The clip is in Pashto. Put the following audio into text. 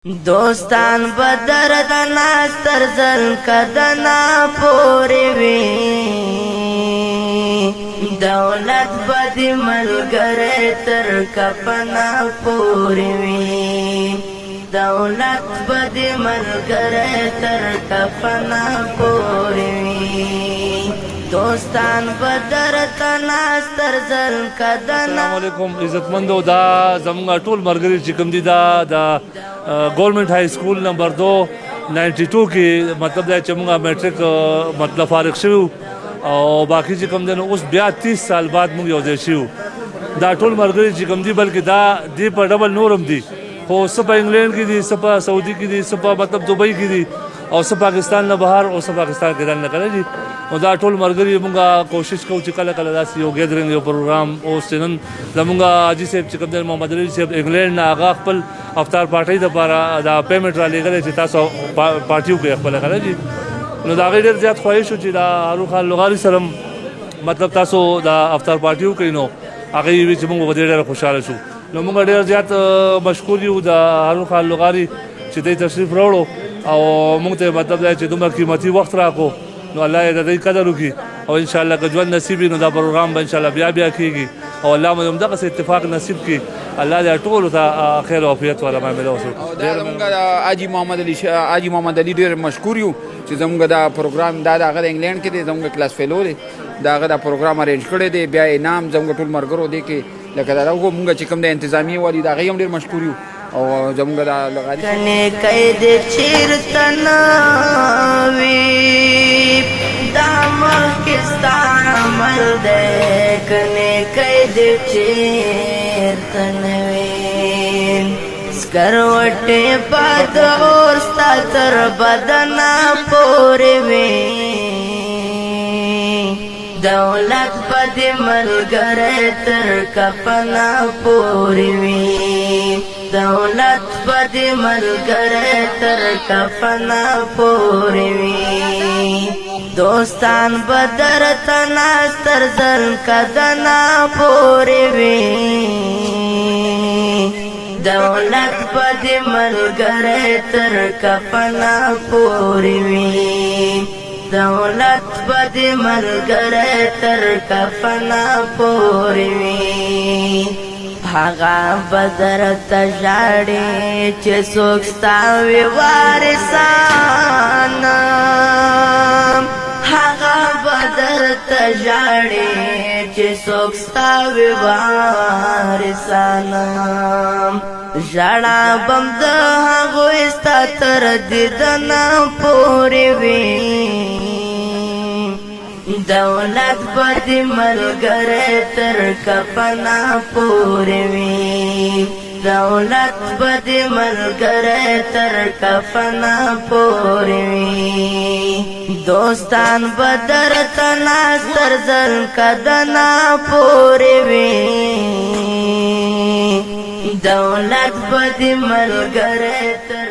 دوستان بدر دنا سترزل کدنا پوری وی دولت بدی ملګری تر کپنا پوری وی دولت بدی ملګری تر کپنا پوری وی دوستان بدر تنا سترزل کدنا. السلام علیکم عزتمندو. دا زمونږ ټول مرګري چې کوم دي دا گورنمنٹ ہائی اسکول نمبر 2 92 کې مطلب دا چې موږ میټرک مطلب فارغ شوو او باقي چې کوم دي نو اوس بیا 30 سال بعد موږ یو ځای شوو. دا ټول مرګري چې کوم دي بلکې دا دی په ډبل نورم دي خو سپا انګلند کې دي سپا سعودي کې دي سپا مطلب دبي کې دي او سپا پاکستان نه بهر او سپا پاکستان کې نه کړی دي. او دا ټول مرګري موږ کوشش کوو چې کله کله داسې یو ګیدرینګ یو پروګرام او سنن زمونږ حاجي صاحب چې کوم دی محمد علي صاحب انګلند نه هغه خپل افطار پارټي د لپاره دا پیمنټ را لېږلی چې تاسو پارټي وکړئ خپله که نه جي. نو د هغې ډېر زیات خواهش و چې د هارون خان لغاري سره مطلب تاسو د افطار پارټي وکړئ. نو هغې وي چې موږ په دې ډېره خوشحاله شو. نو موږ ډېر زیات مشکور یو د هارون خان لغاري چې دی تشریف راوړو او موږ ته مطلب دی چې دومره قیمتي وخت راکړو. نو الله یې د دې قدر وکړي او انشاءالله که ژوند نصیب وي نو دا پروګرام به انشاءالله بیا کېږي او الله مو همدغسې اتفاق نصیب کړي. الله دې ټولو ته خیر او عافیت والا معامله وکړي. دا زموږ حاجي محمد علي ډېر مشکور یو چې زموږ دا پروګرام دا د هغه د انګلینډ کې دی زموږ کلاس فیلو دی د هغه دا پروګرام ارینج کړی دی. بیا انعام زموږ ټول ملګرو دی کې لکه دا موږ چې کوم د انتظامیې والي د هغې هم ډېر مشکور یو او زموږ دا لغاري کنه قید چیرته نه وي دا ملکستان عمل دی کنه قید چیرته نه وي سکروټې باد اور ستا تر بدنا پورې وي دولت بدی ملګری تر کفنا پورې وي دولت بدی ملګری تر کفنا پورې وي دوستان بدر تنا سترزل کدنا پورې وي دولت بدی ملګری تر کفنا پورې وي دولت بدی ملګری تر کفنا پورې وي هغه بدر ته ژاړي چې څوک ستا وي وارثان هغه بدر ته ژاړي چې څوک ستا وي وارثان ژړا بم د هغوی ستا تر دیدنه پورې وي دولت بدی ملګری تر کفنا پورې وي دولت بدی ملګری تر کفنا پورې وي دوستان بدر تنا سترزل کدنا پورې وي دولت بدی ملګری تر